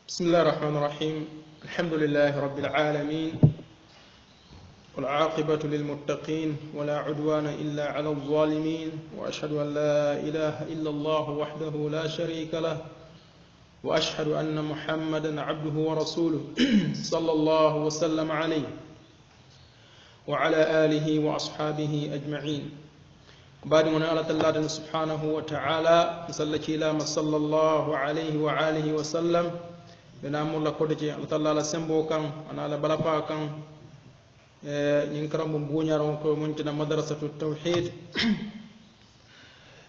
بسم الله الرحمن الرحيم الحمد لله رب العالمين والعاقبة للمتقين ولا عدوان إلا على الظالمين وأشهد أن لا إله إلا الله وحده لا شريك له وأشهد أن محمدا عبده ورسوله صلى الله وسلم عليه وعلى آله وأصحابه أجمعين بعد من الله سبحانه وتعالى صلى الله عليه وآله وسلم بنامو لا كودجي الله لا سمبو كان انا لا بلافا كان نكرم بونيارون كو مونتنا مدرسه التوحيد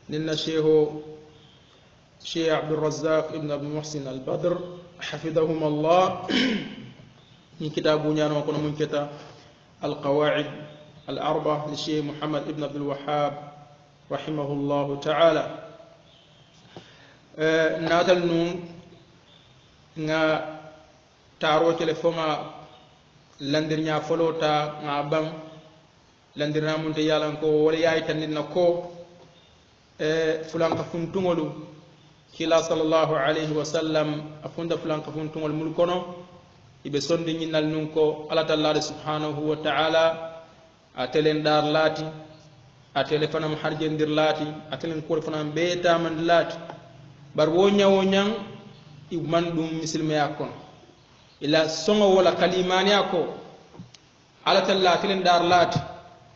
لنا شيخ عبد الرزاق ابن ابي محسن البدر حفظهم الله من كتاب بونيارون كو مونكتا القواعد الاربع للشيخ محمد ابن عبد الوهاب رحمه الله تعالى ناتل نون nga taro telefonga landirnya folota nga bam landirna munte yalan ko wala yaay tanina ko fulanka funtungolu kila sallallahu alayhi wa sallam afunda fulanka funtungol mul kono ibe sondi nyinal nun ko ala ta'ala subhanahu wa ta'ala atelen dar lati atele fanam harjendir lati atelen ko fanam beta man lati bar wo nyang man dum misilmeya kono ila songo wala kalimani ako ala talla atilen dar lati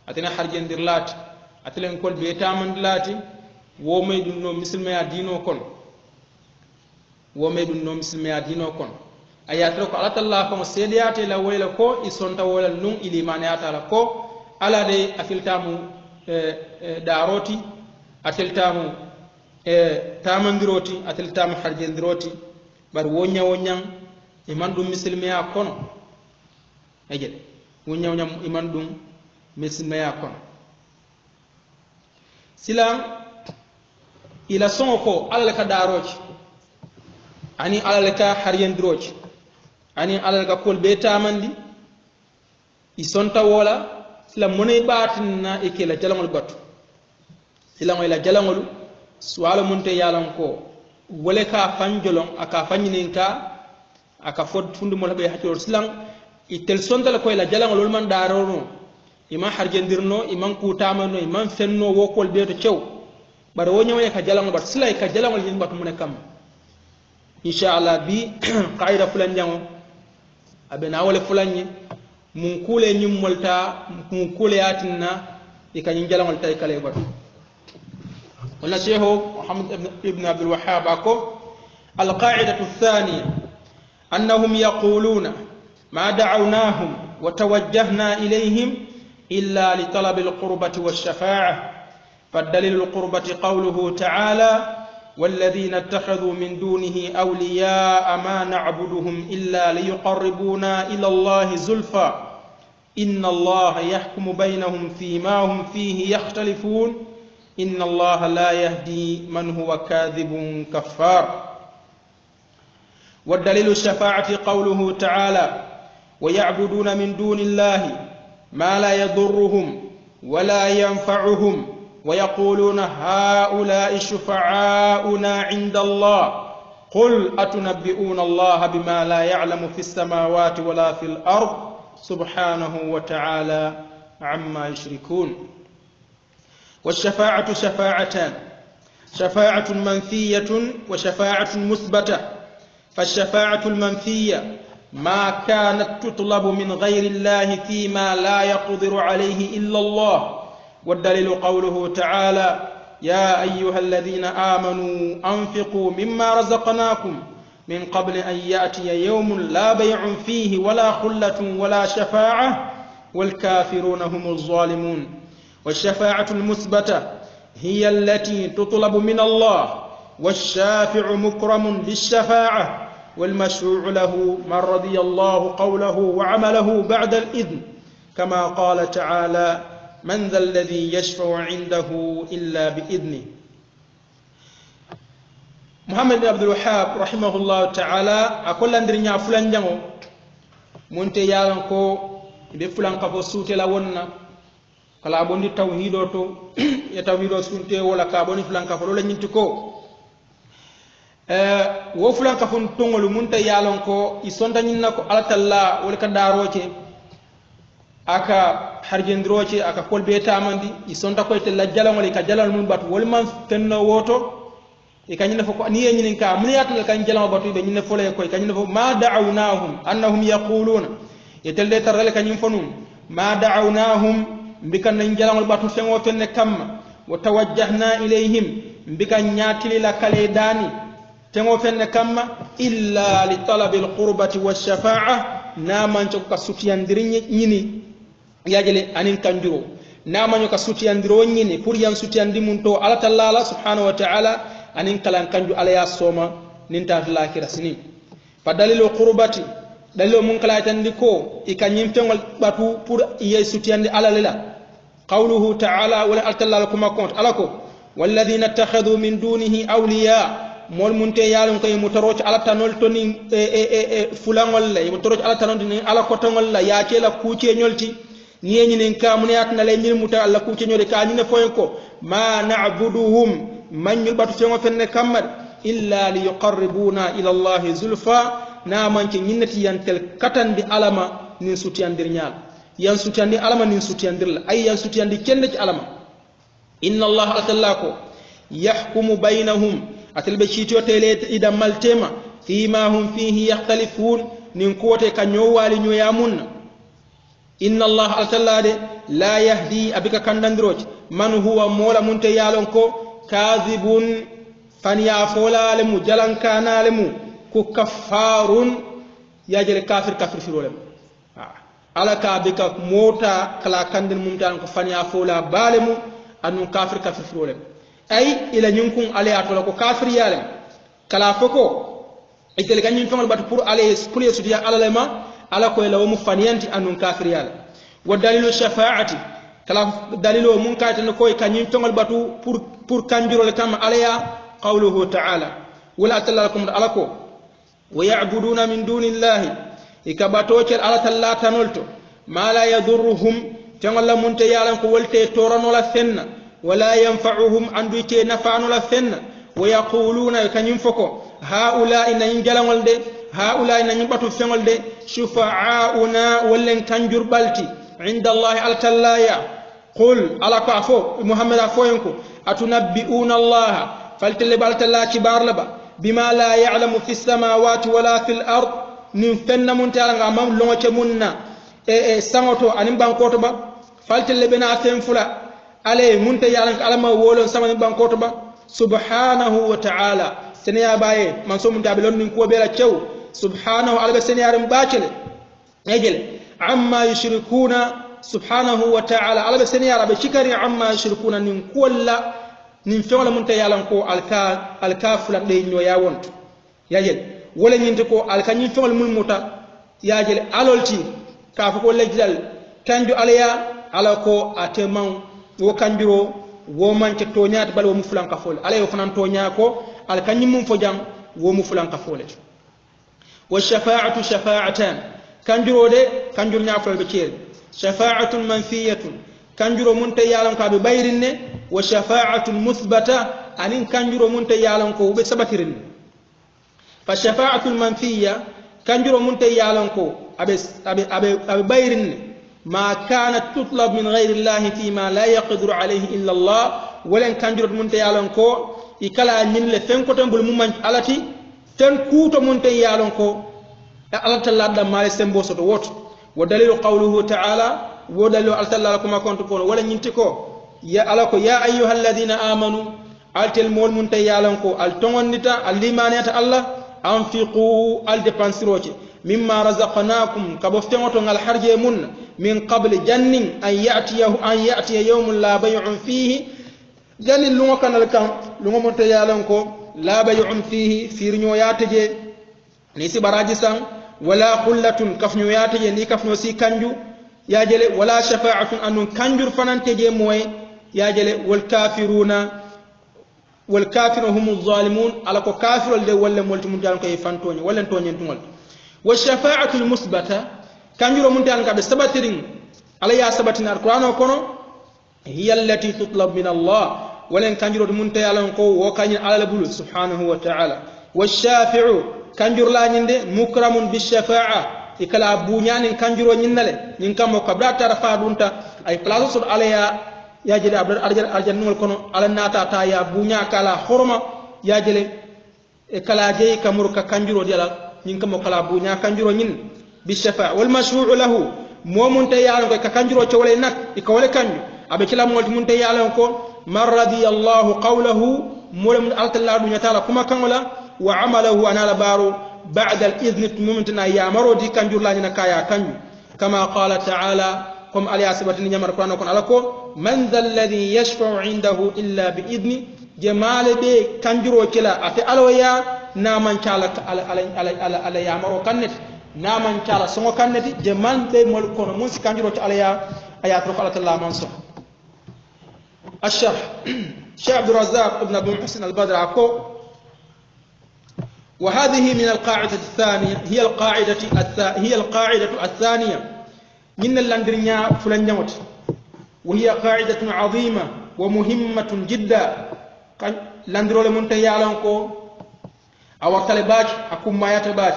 atena harjendir lati atilen kol be tamand lati wo may dum no misilmeya dino kono wo may dum no misilmeya dino kono ayatro ko ala talla ko sediyate la wala ko isonta wala nun ilimani atala ko ala de afiltamu daroti atiltamu tamandiroti atiltamu harjendiroti bar wonya iman dum misilmeya kono ejel wonya iman dum misilmeya kono silam ila songo ko alal ka daroji ani alal ka haryendiroji ani alal ka kol be tamandi isonta wola silam monay batina ikela jalangol batu silam ila jalangol swala munte yalan ko wole ka fanjolon aka fanyininka aka fod fundu mo labe hator silang itel sondal ko la jalangol man darono iman harjendirno iman kutamano iman fenno wokol beto cew bar wo nyawe ka jalangol bat silay ka jalangol yin batu mun kam inshallah bi qaida fulan jango abena wala fulanni mun kule nyum molta mun kule yatinna ikany jalangol tay kale batu قلنا شيخ محمد ابن عبد الوهاب القاعدة الثانية أنهم يقولون ما دعوناهم وتوجهنا إليهم إلا لطلب القربة والشفاعة فالدليل القربة قوله تعالى والذين اتخذوا من دونه أولياء ما نعبدهم إلا ليقربونا إلى الله زلفى إن الله يحكم بينهم فيما هم فيه يختلفون إن الله لا يهدي من هو كاذب كفار والدليل الشفاعة قوله تعالى ويعبدون من دون الله ما لا يضرهم ولا ينفعهم ويقولون هؤلاء شفعاؤنا عند الله قل أتنبئون الله بما لا يعلم في السماوات ولا في الأرض سبحانه وتعالى عما يشركون والشفاعة شفاعتان شفاعة منفية وشفاعة مثبتة فالشفاعة المنفية ما كانت تطلب من غير الله فيما لا يقدر عليه إلا الله والدليل قوله تعالى يا أيها الذين آمنوا أنفقوا مما رزقناكم من قبل أن يأتي يوم لا بيع فيه ولا خلة ولا شفاعة والكافرون هم الظالمون والشفاعة المثبتة هي التي تطلب من الله والشافع مكرم بالشفاعة والمشروع له من رضي الله قوله وعمله بعد الإذن كما قال تعالى من ذا الذي يشفع عنده إلا بإذنه محمد بن عبد الوهاب رحمه الله تعالى أقول أندرنيا فلان جانو منتي يالنكو بفلان كفو سوتي لونا kala bondi tawhido to ya tawhido sunte wala ka boni flanka fo la nyinti ko wo fulan ka fon tongolu munta yalon ko isonta nyinna ko alatalla wala ka daroce aka harjendroce aka kolbe tamandi isonta ko tella jalangol ka jalal mun batu wol man fenno woto e kanyina foko ni nyinin ka mun yatal kan jalama batu be nyina fole ko kanyina fo ma da'awnahum annahum yaquluna yetelde tarale kanyim fonum ma da'awnahum mbikan nan jalangol batu fengo fenne kamma wa tawajjahna ilayhim mbikan nyatili la kale dani tengo fenne kamma illa li talabi alqurbati wash-shafa'a naman ko ka sutiyandiri nyini yajele anin kanjuro naman ko sutiyandiro nyini pour yan sutiyandi mun to ala ta'ala subhanahu wa ta'ala anin kalan kanju ala ya soma nin ta lakira sini padalilu qurbati dalilo mun kala tandi ko ikanyim tengol batu pour ye sutiyandi ala lela qawluhu ta'ala wala altalla kuma kont alako walladhina ittakhadhu min dunihi awliya mol munte yalon koy mutoroch ala tanol toni fulangol la mutoroch ala tanol ni ala kotongol la ya ke la kuce nyolti niyenyi nin ka mun yat na lay mil muta alla kuce nyori ka ni ne foyen ko ma na'buduhum man yubatu fengo fenne kamad illa li yuqarribuna ila allahi zulfa na man ke nyinati yantel katandi alama nin sutiyandir nyaal yan sutiyandi alama nin sutiyandir la ay yan sutiyandi kende ci alama inna allaha atallako yahkumu bainahum atalbe chito tele ida maltema fima hum fihi yakhtalifun nin kote ka nyowali nyoyamunna inna allah altallade la yahdi abika kandandroch man huwa mola munte yalon ko kadhibun faniya fola lemu jalankana lemu ku kaffarun yajere kafir firolem ala ka bika mota kala kandin mumtan ko faniya fola balemu anu kafir firolem ay ila nyunkun ale atola ko kafir yalem kala foko itel ganyin tongal bat pour ale pour yesudiya alalema ala ko ila mu faniyanti anu kafir yalem wa dalilu shafaati kala dalilu mun kaytan ko kanyin tongal batu pour kanjuro le kam alaya qawluhu ta'ala wala atalakum alako wa ya'buduna min dunillahi ikabato cer ala talla tanolto ma la yadurruhum tongal mun te yalan ko wolte torano la fenna ولا ينفعهم عن دوتي نفعن ولا فن ويقولون كنيم فكو هؤلاء إن جلمول دي هؤلاء إن باتو فنول دي شفعاؤنا ولن كنجر بالتي عند الله على تلايا قل على كافو محمد أفوينكو أتنبئون الله فلتلي بالتلا كبار لبا بما لا يعلم في السماوات ولا في الأرض نفن منتعلن أمام لونك منا سانوتو أنم بانكوتو با فلتلي بنا فنفلا ale munta yalan alama wolon sama bankoto ba subhanahu wa ta'ala senya baye man so munta belon nin ko bela cew subhanahu alba senya ram bacele ejel amma yushrikuna subhanahu wa ta'ala alba senya rabe cikari amma yushrikuna nin kolla nin fewla munta yalan ko alka fulan de nyo ya wonto yajel wala nyinte ko alka nyin fewla mul muta yajel alolti ka fa ko lejlal kanju alaya alako ateman wo kanjuro wo manke toñaati bal wo mu fulanka fole ala yo fanan toña ko al kanyim mum fo jam wo mu fulanka fole wa shafa'atu shafa'atan kanjuro de kanjur nyaafol be ciel shafa'atun manfiyatun kanjuro mun tay yalan ka be bayrinne wa shafa'atun muthbata anin kanjuro mun tay yalan ko be sabatirin fa shafa'atul manfiya kanjuro mun tay yalan ko abe bayrinne ما كانت تطلب من غير الله فيما لا يقدر عليه إلا الله ولن كان جرد منتي يالونكو إكلا نين لفن كتن بل ممان علتي تن كوتو منتي يالونكو ألت الله دم مالي سنبو سوتو وط ودليل قوله تعالى ودليل ألت الله لكم أكون تكون ولن ينتكو يا ألكو يا أيها الذين آمنوا ألت المول منتي يالونكو ألتون نتا الليمانية الله أنفقوا الدبانسيروتي مما رزقناكم كبفتموتو الحرج من قبل جن أن يأتي يوم لا بيع فيه جن لونو كان لكان لونو متيالنكو لا بيع فيه في رنيوياتجي نيسي براجسان ولا قلة كفنيوياتجي ني كفنيو سي كانجو ياجل ولا شفاعة أن كانجر فنانتجي موي ياجل والكافر هم الظالمون على كافر ولا مولتمون كي فانتوني ولا نتوني نتوني والشفاعة المثبتة كان يرو منتان كابي سبتين على يا سبتين القرآن وكونو هي التي تطلب من الله ولن كان يرو منتان كو وكان على البلو سبحانه وتعالى والشافع كنجر لا نيندي مكرم بالشفاعة إكلا بونيان كنجرو نينالي نينكم وكبرا ترفا دونتا أي بلاصو سود عليا يا جلي أرجل نول كونو على ناتا تا يا بونيا كلا حرمة يا جلي إكلا جي كمرك كنجرو ديالا نينكم وكلا بونيا كنجرو نين بالشفاعة والمشروع له مو منتيالون كنجرو تولي نك إكولي كنجرو أبي كلا مولت منتيالون كو من رضي الله قوله مولم ألت الله دنيا تعالى كما كان وعمله أنا لبارو بعد الإذن ممتنا يا مرودي كنجر لا نكايا كنجو كما قال تعالى كم علي أسبتني نمر القرآن وكن علىكم من ذا الذي يشفع عنده إلا بإذن جمال بي كنجرو كلا أتي ألويا نامن كالا على يا مرو كنت نامن كالا سمو كنت جمال بي ملكون موسى كنجرو على يا آيات رفعة الله منصور الشرح شيخ عبد الرزاق ابن أبو محسن البدر عكو وهذه من القاعدة الثانية هي القاعدة الثانية من اللندرنيا فلنجمت وهي قاعدة عظيمة ومهمة جدا لندرو لمنتيالونكو أو طلبات أكم ما يتباش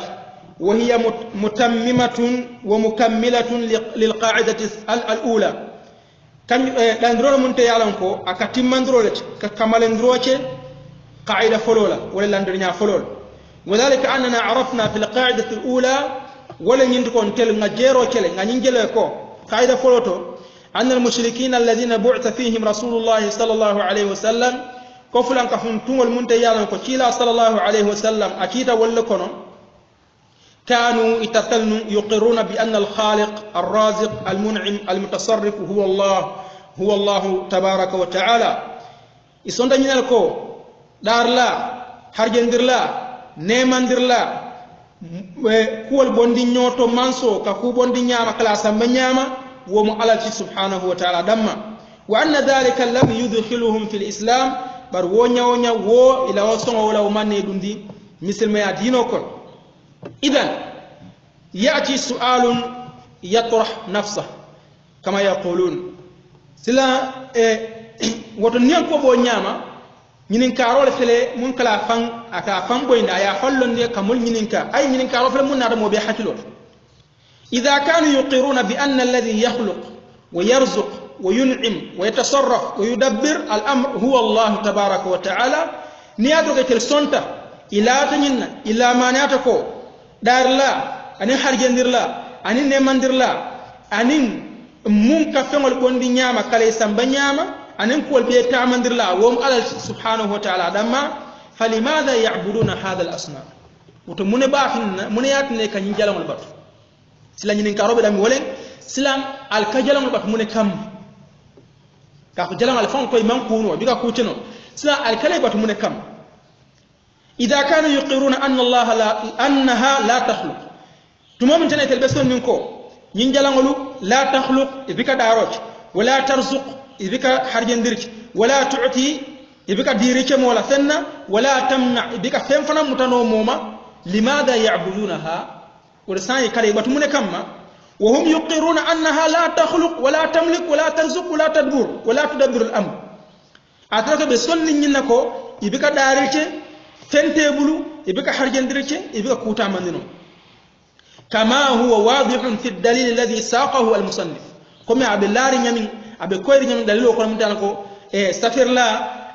وهي متممة ومكملة للقاعدة الأولى كان لندرو لمنتيالونكو أكتمندرولت ككمالندروتي قاعدة فلولا ولا لندرنيا فلول وذلك أننا عرفنا في القاعدة الأولى ولن يندكون تل نجيرو تل نجيلكو قاعدة فلوتو أن المشركين الذين بعث فيهم رسول الله صلى الله عليه وسلم كفلا كفنتم المنتيان كتيلا صلى الله عليه وسلم أكيد ولكنا كانوا يقرون بأن الخالق الرازق المنعم المتصرف هو الله تبارك وتعالى يسوندني لكو دار لا حرجندر لا nemandir la kuwol bondi nyoto manso ka ku bondi nyama kala samba nyama wo mo alati subhanahu wa ta'ala damma wa anna dhalika lam yudkhiluhum fil islam bar wo nyawonya wo ila wasongo wala manne dundi misilma ya dino kon idan yati su'alun yatrah nafsa kama yaqulun sila woto nyen ko bo nyama ñinin karole fele mun kala fan aka fan boyna ya hollonde kamul ñinin ka ay ñinin karole fele mun nada mo be hakilo idha kanu yuqiruna bi anna alladhi yakhluq wa yarzuq wa yun'im wa yatasarraf wa yudabbir al-amr huwa Allah tabaaraka wa ta'ala niyado ke tel sonta ila tanina ila manata ko darla ani harjendirla ani nemandirla ani mun ka fengol bondi nyama kala samba nyama أن نقول بيتعمد الله وهم على سبحانه وتعالى دما فلماذا يعبدون هذا الأصنام وتمن باخن من ياتني كان يجلون البط سلام ينكروا بدم ولين سلام الكجلون البط من كم كاف جلون الفون كوي من كونوا بيكا كوتنو سلام الكلي بط من كم إذا كانوا يقرون أن الله أنها لا تخلق تمام من جنة البسون منكو ينجلون لا تخلق بيكا داروج ولا ترزق إذبك حرجندرك ولا تعطي إذبك ديرك مولا سنة ولا تمنع إذبك فنفنا متنوموما لماذا يعبدونها ورسان كلمة من كما وهم يقرون أنها لا تخلق ولا تملك ولا ترزق ولا تدبر ولا تدبر الأمر أترك بسن نينكو إذبك دارك فنتبلو إذبك حرجندرك إذبك كوتا منو كما هو واضح في الدليل الذي ساقه المصنف كما عبد الله يمين abe koyri nyam dalilo ko mutana ko safir la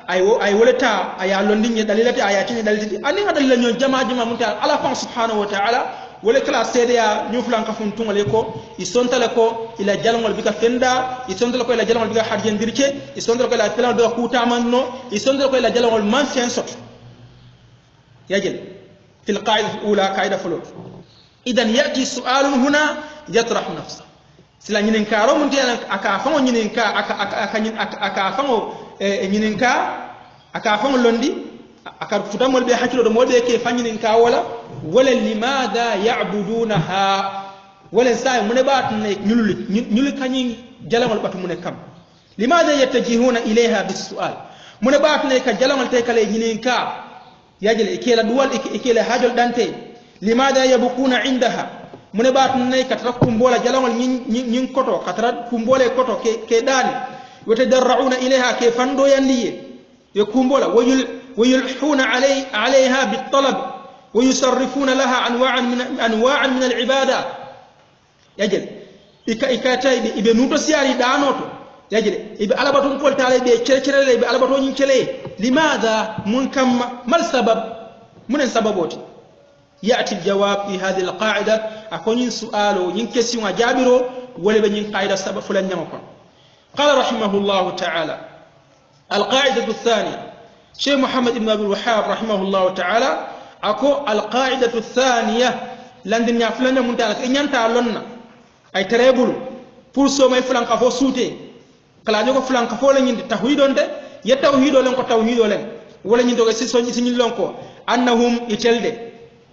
ay wolata ay londi ni dalilati ay tini dalilati ani dalila nyon jama mutana ala fa subhanahu wa ta'ala wala kala sede ya nyuflan ka fun tungale ko isontale ko ila jalngol bika fenda isontale ko ila jalngol bika harjendirke isontale ko ila plan do kuta manno isontale ko ila jalngol man sen sot yajel fil qa'ida al-ula qa'ida fulut idan yati su'alun huna yatrah nafsa sila ñinin ka ro munti aka fango ñinin ka aka fango ñinin ka aka fango londi aka futamol be hakilo do modbe ke fanyinin ka wala limadha ya'budunaha wala say mun baat ne ñul kañi jalamol batu mun kam limadha yattajihuna ilayha bis-su'al mun baat ne ka jalamol tay kale ñinin ka yajel ikela duwal ikela hajol dante limadha yabquna indaha mun baat ne ka takumbola jalamol ñin koto katara kumbole koto ke dani watadarrauna ilayha ke fando yandiye يكون بولا ويلحون عليها بالطلب ويصرفون لها أنواعا من العبادة يجل إكاتا إبه نوتو سياري دانوتو يجل إبه ألباتون قول تعالى إبه كرة إبه ألباتون ينكلي لماذا منكم ما السبب من السببوت يأتي الجواب في هذه القاعدة أكون سؤاله ينكسي وجابره ولبن ينقاعدة سبب فلان يمكن قال رحمه الله تعالى القاعدة الثانية شيخ محمد بن أبي الوهاب رحمه الله تعالى أكو القاعدة الثانية لندن يفلن من تعالى إن ينتعلن أي تريبل فرصة ما يفلن كفو سوتي كلا جوكو فلان كفو لن يتوحيدون ده يتوحيدون لن كتوحيدون لن ولن يدوك سيسون لنكو أنهم يتلد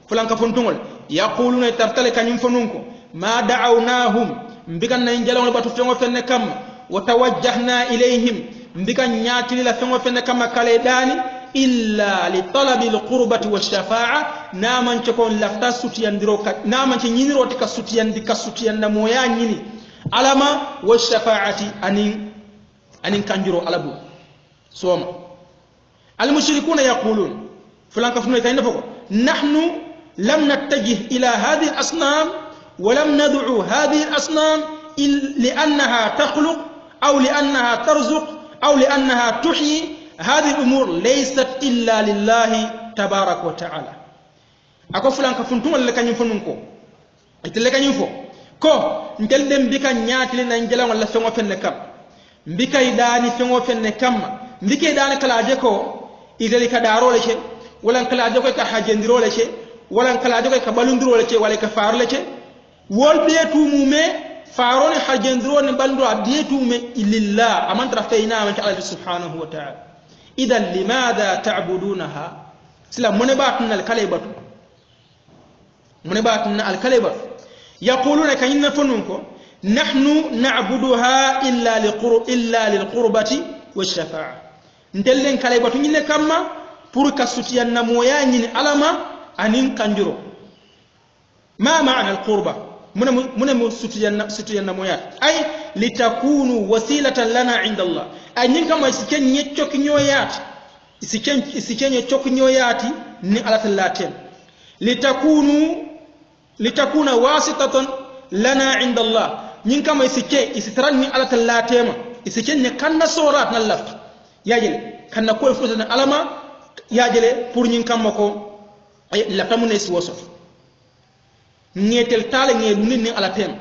فلان كفون تنول يقولون ترتلك ينفنونكو ما دعوناهم مبكان نينجلون باتو فيون فن كم وتوجهنا إليهم مبكان نياتي لفيون فن كم كاليداني إلا لطلب القربة والشفاعة نامن تكون لفتا سوتيان دروك نامن تنينرو تك سوتيان ديك سوتيان نمويا نيني علما والشفاعة أنين كانجرو علبو سوما المشركون يقولون فلان كفنو يتعين فوق نحن لم نتجه إلى هذه الأصنام ولم ندعو هذه الأصنام لأنها تخلق أو لأنها ترزق أو لأنها تحيي هذه الأمور ليست إلا لله تبارك وتعالى أكو فلان كفنتم اللي كان ينفنونكو اللي كان ينفو كو نتلدم بك نياتي ننجلا ولا فنو فنكم بك يداني فنو فنكم بك يداني كلاجكو إذا لك دارو لشي ولا كلاجكو كحاجندرو لشي ولا كلاجكو كبالندرو لشي ولا كفار لشي wol beetu mume faroni hajendro ne bandro beetu mume lillah amantra feyna man Allah subhanahu wa ta'ala idan limadha ta'budunaha sila munebatun al kalibatu munebatun al kalibatu yaquluna kayinna fununko nahnu na'buduha illa lilqurbati wash-shafa'a ndellen kalibatu nyine kamma pour kasutiyan namoya nyine alama anin kanjuro ma ma'na al-qurba من ستيان مويات أي لتكونوا وسيلة لنا عند الله أي نينكا ما يسكن يتشوك نيويات يسكن يتشوك نيوياتي ني على اللاتين لتكون واسطة لنا عند الله نينكا ما يسكن يستران ني على اللاتين يسكن نكنا سورات نلفت ياجل كنا كل فوزنا علما ياجل pour نينكا مكو لفتمون يسوسف ngetel tale ngelu ni ala tema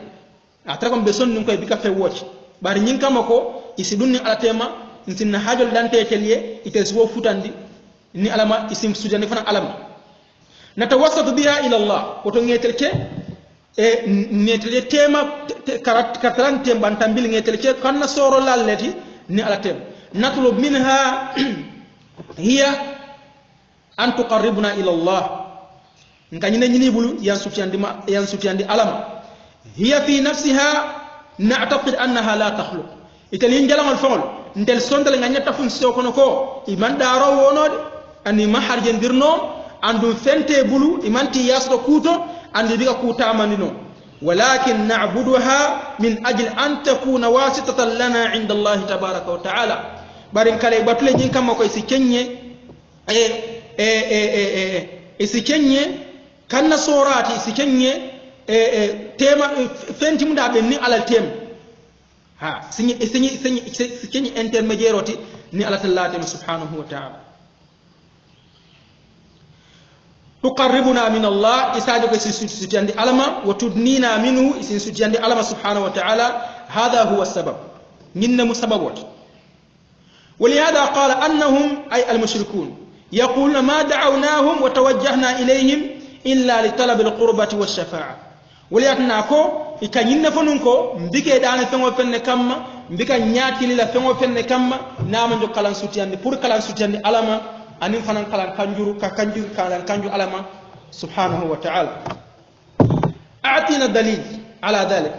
atra kom be son ngi koy bika fe woch bari nyin kamako isi dunni ala tema ntin hajol dante teliye ite so futandi ni alama isim sujani fana alama natawassatu biha ila Allah woto ngetel ke e ngetel tema karat temban tambil ngetel ke kanna soro lalleti ni ala tema natlub minha hiya an tuqarribuna ila Allah nkanyine nyini bulu yan sutiandi alama hiya fi nafsiha na'taqid annaha la takhluq italin jalangal fawol ndel sondal nganya tafun sokono ko iman daro wonode ani ma harjendirno andu fente bulu imanti yasdo kuto andi diga kuta manino walakin na'buduha min ajli an takuna wasitatan lana 'inda Allah tabaaraka wa ta'ala barin kale batule nyin kam ko isi kenye isi kenye kanna sorati isi kenye tema fenti munda be ni alal tem ha sinyi kenye intermédiaire oti ni ala tallati subhanahu wa ta'ala tuqarribuna min Allah isajo ko sutiyandi alama wa tudnina minhu isin sutiyandi alama subhanahu wa ta'ala hadha huwa sabab ninna musababot ولهذا قال أنهم أي المشركون يقولون ما دعوناهم وتوجهنا إليهم إلا لطلب القربة والشفاعة ولياتناكو إكانين فنونكو مبكي دانا فنو فن كما مبكا نياتي للا فنو فن كما نامن جو كلام سوتيان بور كلام سوتيان ألما أنين فنان كلام كانجور ألما سبحانه وتعالى أعطينا الدليل على ذلك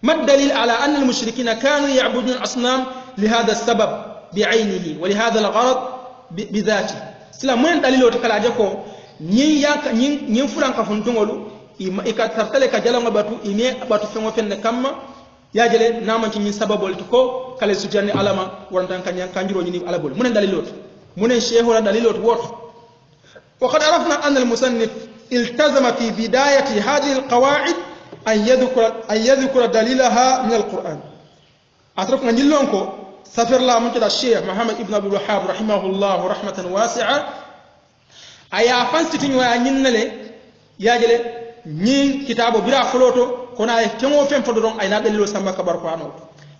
ما الدليل على أن المشركين كانوا يعبدون الأصنام لهذا السبب بعينه ولهذا الغرض بذاته سلام من دليل وتكلا جاكو نين فلان كفنتونغولو إيكا ترتلي كجالا باتو إيمي باتو فيمو فين كاما ياجلي نامان تي من سبب ولتكو كالي سجاني علما ورندان كانجرو نيني على بول من دليل من الشيخ ولا دليل وقت وقد عرفنا أن المصنف التزم في بداية هذه القواعد أن يذكر دليلها من القرآن. أترك نجلونكو سفر الله من كده الشيخ محمد ابن عبد الوهاب رحمه الله رحمة واسعة أيا فانستين وأنين لي ياجلي نين كتابه بلا فلوتو كنا يفتمو فين فدرون أي نادلو سما كبر قانو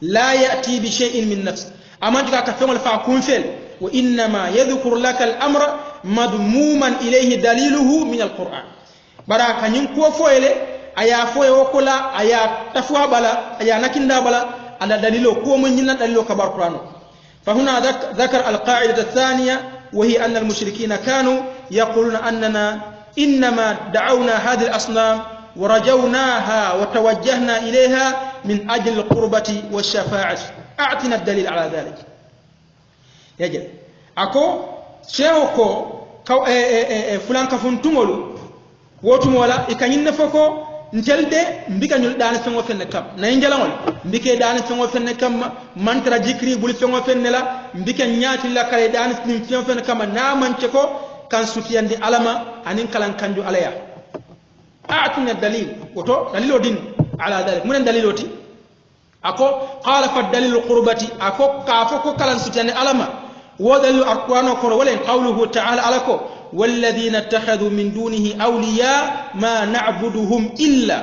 لا يأتي بشيء من نفس أما أنت كفهم الفاكون فيل وإنما يذكر لك الأمر مضموما إليه دليله من القرآن برا كان ينكو فويلي أيا فوي وكلا أيا تفوا بلا أيا نكندا بلا على دليله كو من ينا دليله كبر قرآن. فهنا ذكر القاعدة الثانية وهي أن المشركين كانوا يقولون أننا إنما دعونا هذه الأصنام ورجوناها وتوجهنا إليها من أجل القربة والشفاعة. أعطنا الدليل على ذلك. يجب أكو شيوكو فلان كفون تمولو وتمولا إكانين نفوكو ntelde mbika nyul dana fengo fenne kam na injalangol mbike dana fengo fenne kam mantra jikri bul fengo fenne la mbike nyaati la kale dana fengo fenne kam na manche ko kan sutiyandi alama anin kalan kanju alaya a'tina dalil woto dalilo din ala dalik mun daliloti ako qala fa dalil qurbati ako kafo ko kalan sutiyandi alama wo dalil alqur'ano ko wala qawluhu ta'ala alako والذين اتخذوا من دونه أولياء ما نعبدهم إلا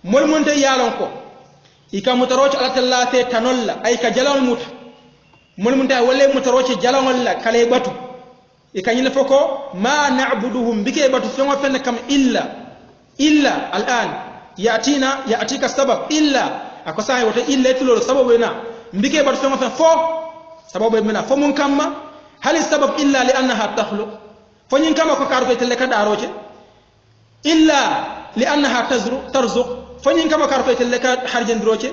مول يالونكو إيكا متروج على تلاتة تنولا أي كجلال موت مول ولا متروج جلال الله كليباتو إيكا ينفكو ما نعبدهم بكي باتو فيما فينكم إلا الآن يأتيك السبب إلا أكساي وت إلا تلو سببنا بكي باتو فيما فين فو سببنا فمن كما هل السبب إلا لأنها تخلق فنين كما كارفة تلك داروجة إلا لأنها ترزق فنين كما كارفة تلك حرجن دروجة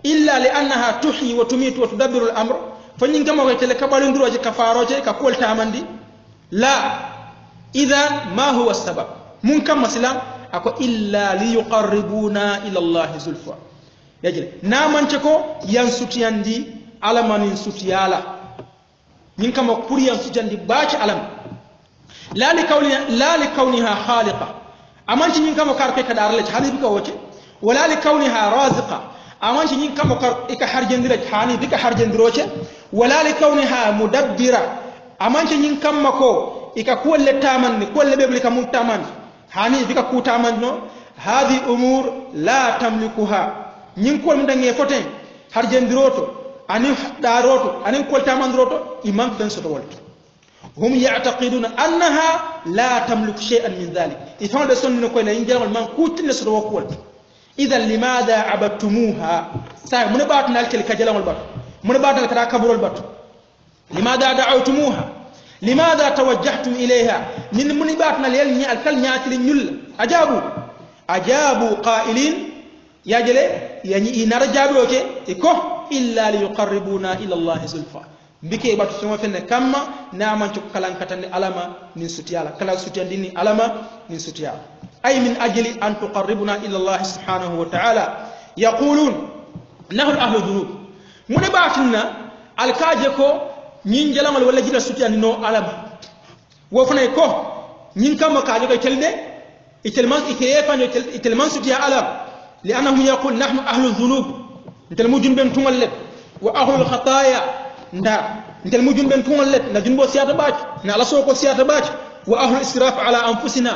إلا لأنها تحيي وتميت وتدبر الأمر فنين كما تلك بالون دروجة كفاروجة كقول تامندي لا إذا ما هو السبب من كما سلام أكو إلا ليقربونا إلى الله زلفى يجري نامن تكو ينسوتيان دي على من ينسوتيالا من كما كوري ينسوتيان دي باش علم لا لكونها خالقة أمانش نين كما كاركي كدار لك حالي بك وجه ولا لكونها رازقة أمانش نين كما كاركي حرجن درج حالي بك حرجن دروجه ولا لكونها مدبرة أمانش نين كما كو إكا كول لتامن كول لبيبلك متامن حالي بك كو تامن نو هذه أمور لا تملكها نين كول مدنجي فتن حرجن دروتو أني داروتو أني كول تامن دروتو إمام بنسوتو ولتو هم يعتقدون أنها لا تملك شيئا من ذلك إذا سنة كوينة إنجاز من كوت نسر وقول إذا لماذا عبدتموها ساي من بعد نالك الكجلام البر من بعد نالك كبر البر لماذا دعوتموها لماذا توجهتم إليها من بعد نالك الكل نياتل نيل أجابوا قائلين يا جل يعني نرجعوا لك إكو إلا ليقربونا إلى الله زلفى bike batu fengo fenne kamma naman to kalan katande alama nin sutiyala kala sutiyandini alama nin sutiyala ay min ajli an tuqarribuna ila Allah subhanahu wa ta'ala yaqulun nahnu ahlu dhunub mune batinna alkaje ko nyin jalamal wala jida sutiyandi no alama wo fanay ko nyin kamma kaje ko telde itelman sutiya alam li'annahu yaqul nahnu ahlu dhunub intel mujun ben tumallet wa ahlu al-khataya nda ntel mujun ben tumal let na junbo siyata bac na ala soko siyata bac wa ahlu israf ala anfusina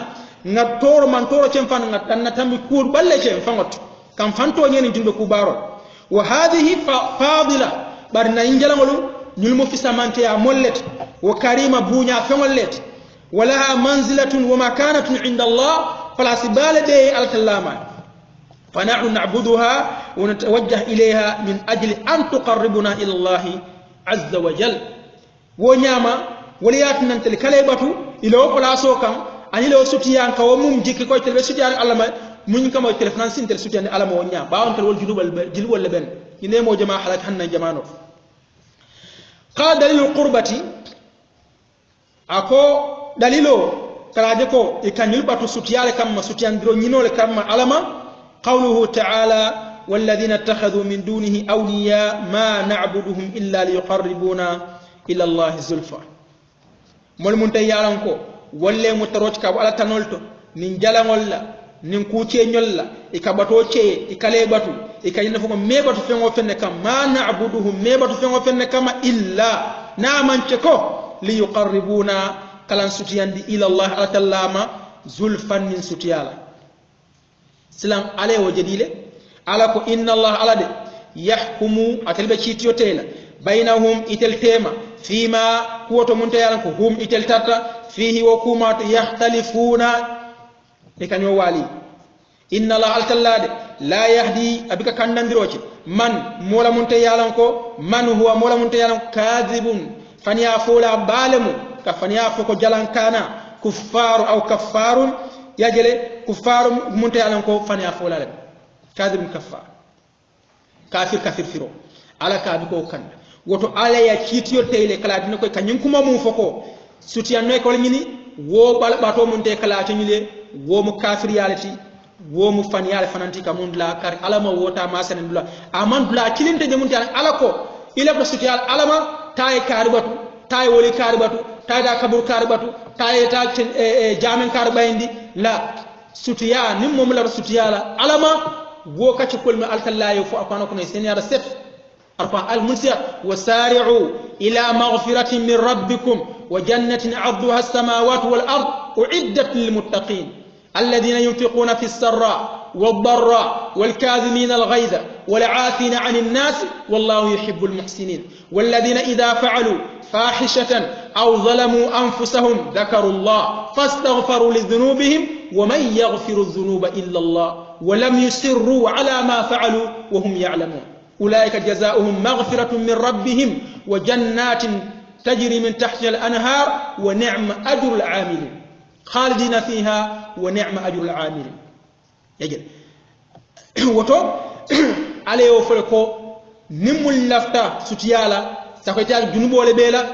nga toro man toro cem fan nga tanna tammi kur balle cem fangot kam fanto nyeni junbe ku baro wa hadhihi fadila barna injalangolu nyul mo fi samante ya mollet wa karima bunya fengollet walaha manzilatun wa makanatun inda Allah fala sibala be al-kallama فنحن نعبدها ونتوجه إليها من أجل أن تقربنا إلى الله عز وجل ونعم ولياتنا تلكليباتو إلى وقلاسو كان أن إلى سوتيان كومم جيكي كوي تلبي سوتيان علما من كما تلفنانسين تل سوتيان علما ونعم باون تلول جلو اللبن ينمو جماعة حلق حنا جمانو قال دليل القربة أكو دليلو كراجكو إكان يلباتو سوتيان كما سوتيان درو نينو لكما علما قوله تعالى والذين اتخذوا من دونه أولياء ما نعبدهم إلا ليقربونا إلى الله زلفى مول مونتي يالانكو ولا متروج كا ولا تنولتو nin jalangol la nin kuuceñol la ika bato ceye ikale batu ika yinna foko me batu fengo fenne kam ma na'buduhum me batu fengo fenne kama illa na mance ko li yuqarribuna kalan sutiyandi ila Allah ala tallama zulfan min sutiyala silam ale o jadile ala ko inna Allah ala de yahkumu atalbe citiyo tela bainahum itel tema fima kuwoto munta yalan ko hum itel tata fihi wa kuma yahtalifuna e kaño waali inna Allah altallade la yahdi abika kandandiroce man mola munta yalan ko man huwa mola munta yalan kadhibun faniya fola balemu ka faniya foko jalankana kuffaru aw kaffarun yajele kuffaru munta yalan ko faniya fola le kadhibun kaffar kafir firo ala ka bi ko kanda woto ala ya kitiyo tele kala dina koy kanyum kuma mum foko sutiyan noy ko nyini wo bal bato mun te kala to nyile wo mu kafir yalati wo mu fan yale fananti ka mun la kar alama wota ma sanen dula aman dula kilinte de mun te ala ko ila ko sutiyal alama tay karibatu tay woli karibatu tay da kabur karibatu tay ta jamen karbayndi la sutiya nim mom la sutiyala alama wo kacce kolmi altallayo fo akano kono seniara set arfa almunsiya wasari'u ila maghfiratin min rabbikum wa jannatin 'arduha as-samawati wal ard u'iddat lil muttaqin alladhina yunfiquna fis sarra wad darra wal kadhimina al ghayza wal 'afina 'anil nas wallahu yuhibbul muhsinin walladhina idha fa'alu fahishatan aw zalamu anfusahum dhakaru Allah fastaghfiru li dhunubihim wa man yaghfiru adh-dhunuba illa Allah ولم يسروا على ما فعلوا وهم يعلمون أولئك جزاؤهم مغفرة من ربهم وجنات تجري من تحتها الأنهار ونعم أجر العاملين خالدين فيها ونعم أجر العاملين يجل وتو عليه وفلكو نمول لفتا ستيالا سكويتا جنوب ولا بيلا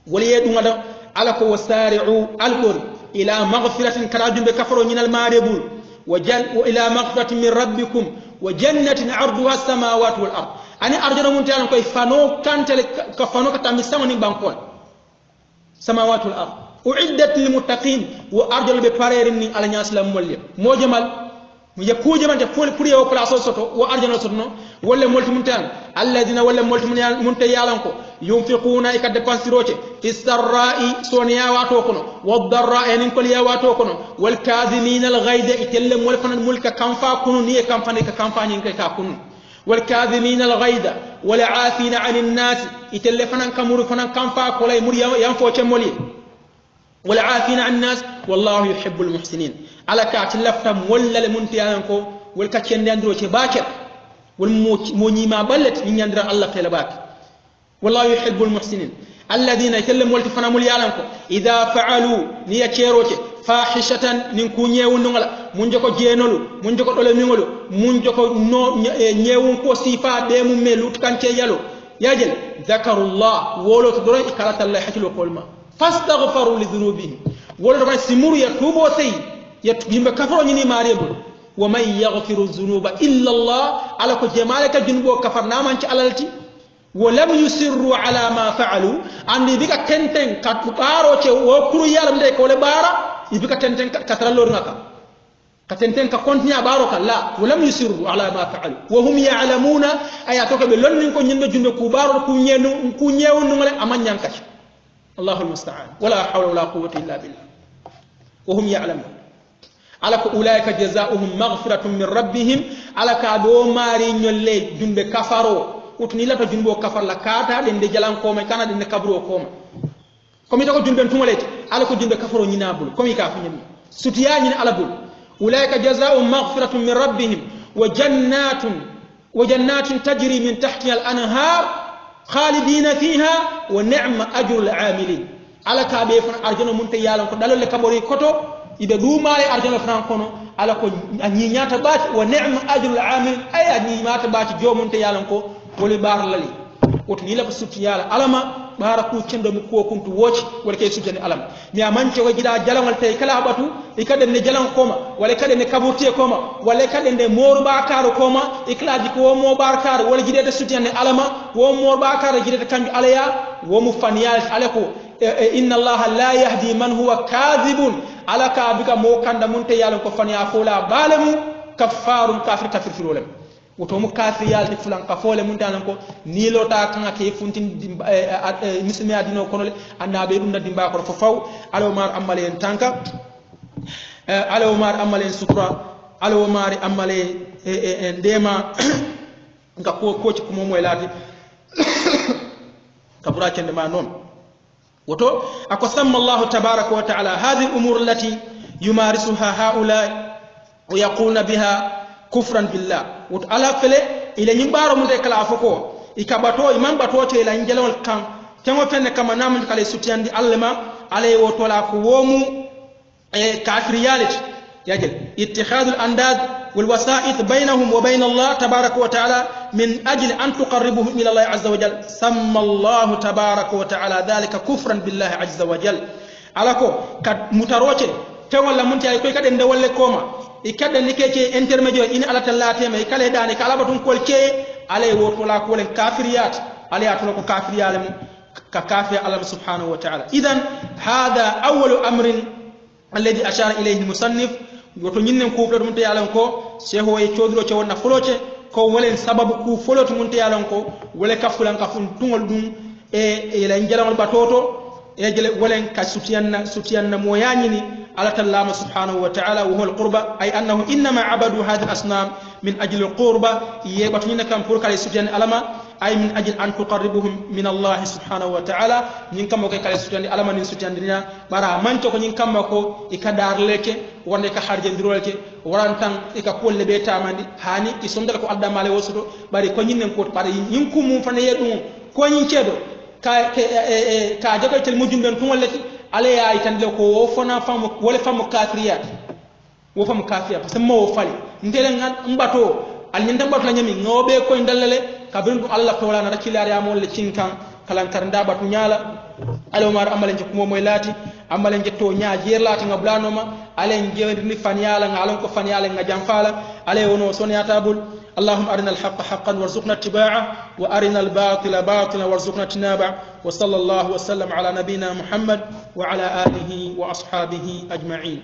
ولا يدون على كو وسارعوا القر إلى مغفرة كراجم بكفروا من الماربول وإلى مغفرة من ربكم وجنة عرضها السماوات والأرض أنا أرجو من تعالى كي فانو كانت كفانو كتامي سمني بانكون سماوات والأرض أعدت للمتقين وأرجو بباريرني على ناس لمولي موجمال يكو جمان تفول كوري أو بلاصو سوتو وأرجو سوتنو ولا مولت منتان الذين ولا مولت منتيالانكو ينفقون إكاد دبانسيروتي في السراء سونيا واتوكونو والضراء ينكوليا واتوكونو والكاظمين الغيظ إتلم ولفن الملك كنفا كونو نيه كنفاني كنفا نينكا كونو والكاظمين الغيظ والعافين عن الناس إتلفن كمور فنان كنفا كولاي مور ينفو تشمولي والعافين عن الناس والله يحب المحسنين على كاتلفتم ولا لمنتيانكو والكاتشين داندروتي باكر والمونيما بلت من يندر الله خيلباك والله يحب المحسنين الذين يكلم والتفنا مليالنكو إذا فعلوا نياتشيروتي فاحشة نكونيه ونغلا منجكو جينولو منجكو دولمينغولو منجكو نيونكو صفا ديمو ميلوت كانتي يالو ياجل ذكر الله ولو تدري كالات الله حكيلو قولما فاستغفروا لذنوبهم ولو تدري سمور يتوبو سي يتوبو كفروا نيني ماريبو ومن يغفر الذنوب إلا الله على جمالك جنبو كفرنا منك علالتي ولم يسروا على ما فعلوا عندي بك تنتن كتبارو وكرو يالم ديك ولا بارا يبك تنتن كترلور نكا كتنتن كونتنيا بارك لا ولم يسروا على ما فعلوا وهم يعلمون اياتك بلون نكو نيند جند كبار كو نيو نغل امان نانكاش الله المستعان ولا حول ولا قوه الا بالله وهم يعلمون على اولئك جزاؤهم مغفرة من ربهم على كادو ماري نيولي جند كفارو utni la to junbo kafar la kata den de jalan ko me kana den kabro ko ma komi to ko junben tumolete ala ko junbe kafaro nyinabul komi ka fa nyami sutiya nyin ala bul ulaika jazaa'u maghfiratun min rabbihim wa jannatin tajri min tahtiha al-anhar khalidina fiha wa ni'ma ajrul 'amilin ala ka be fa arjana munte yalan ko dalal le kabori koto ida dumaale arjana fran kono ala ko nyinyata baati wa ni'ma ajrul 'amilin ay nyinyata baati jomunte yalan ko woli bar lali wot ni la ko sutti yala alama bara ku cendo mu ko kuntu woci wala kay sutti alama mi amance wajida jalangal tay kala batu e kade ne jalan koma wala kade ne kaburti koma wala kade ne moru bakaro koma e klaji ko mo bakaro wala jide de sutti ne alama wo mo bakaro jide de kanju alaya wo mu fan yal ale ko inna allaha la yahdi man huwa kadhibun ala ka bika mo kanda munte yalla ko fani afola balemu kaffarun kafir firolem woto mu kafir yalti fulan ka fole mun tanan ko ni lota kan ke funtin muslimi adino kono annabe dum na dimba ko faw alo mar amale en tanka alo mar amale en sutra alo mar amale en dema nga ko ci ko moy lati kabura kende ma non woto ako samma allah tabaaraka wa ta'ala hadhihi al-umur allati yumarisuha haula wa yaquluna biha kufran billah wot ala fele ila nyimbaro mun de kala foko ikabato imam bato te la ngelol kan tengo fenne kama namun kala sutiyandi allama alay woto la ko womu kafiriyality yajel ittikhadul andad wal wasa'it bainahum wa bain Allah tabaaraka wa ta'ala min ajli an tuqarribuhum ila Allah azza wa jalla samma Allah tabaaraka wa ta'ala dhalika kufran billahi azza wa jalla alako kat mutaroche tengo la mun tay koy kade ndewalle koma ikadda nikeke intermédiaire in ala tallate may kale dani kala batun kolke alay woto la ko len kafiriyat alay atlo ko kafiriyale mu ka kafir Allah subhanahu wa ta'ala idan hada awwal amrin alladhi ashara ilayhi al-musannif goto nyinnen ko do munte yalan ko sheho e chodro ce wonna foloce ko wolen sababu ku foloto munte yalan ko wole kafulan kafun tungol dum e la njalawol batoto e jele wolen ka sutiyanna mo yanyini على الله سبحانه وتعالى وهو القربة أي أنه إنما عبدوا هذه الأصنام من أجل القربة يبتنين كم بورك على سجن ألما أي من أجل أن تقربهم من الله سبحانه وتعالى نكم وكي على سجن ألما من سجن دنيا برا من تكون نكم وكو إكدار لك ورنك خارج درولك ورانتان إكقول لبيتا مندي هاني إسمدلك أدم على وسط بري كونين نكوت بري ينكم فنيدون كونين كده كاجاكل تلمجون بنتون التي ale ya itandile ko wo fona famu wala famu kafiriyat wo famu kafiya parce que mo fali ndele mbato al nyanda mbato la nyami ngobe ko ndalale kabindu Allah to wala na rakilari amol le cinkan kalan karnda batu nyala ale mar amale nje ko moy lati amale nje to nya jer lati ngablano ma ale nje ni fanyala ngalon ko fanyala nga jamfala ale wono soniyata bul اللهم أرنا الحق حقا وارزقنا اتباعه وأرنا الباطل باطلا وارزقنا اجتنابه وصلى الله وسلم على نبينا محمد وعلى آله وأصحابه أجمعين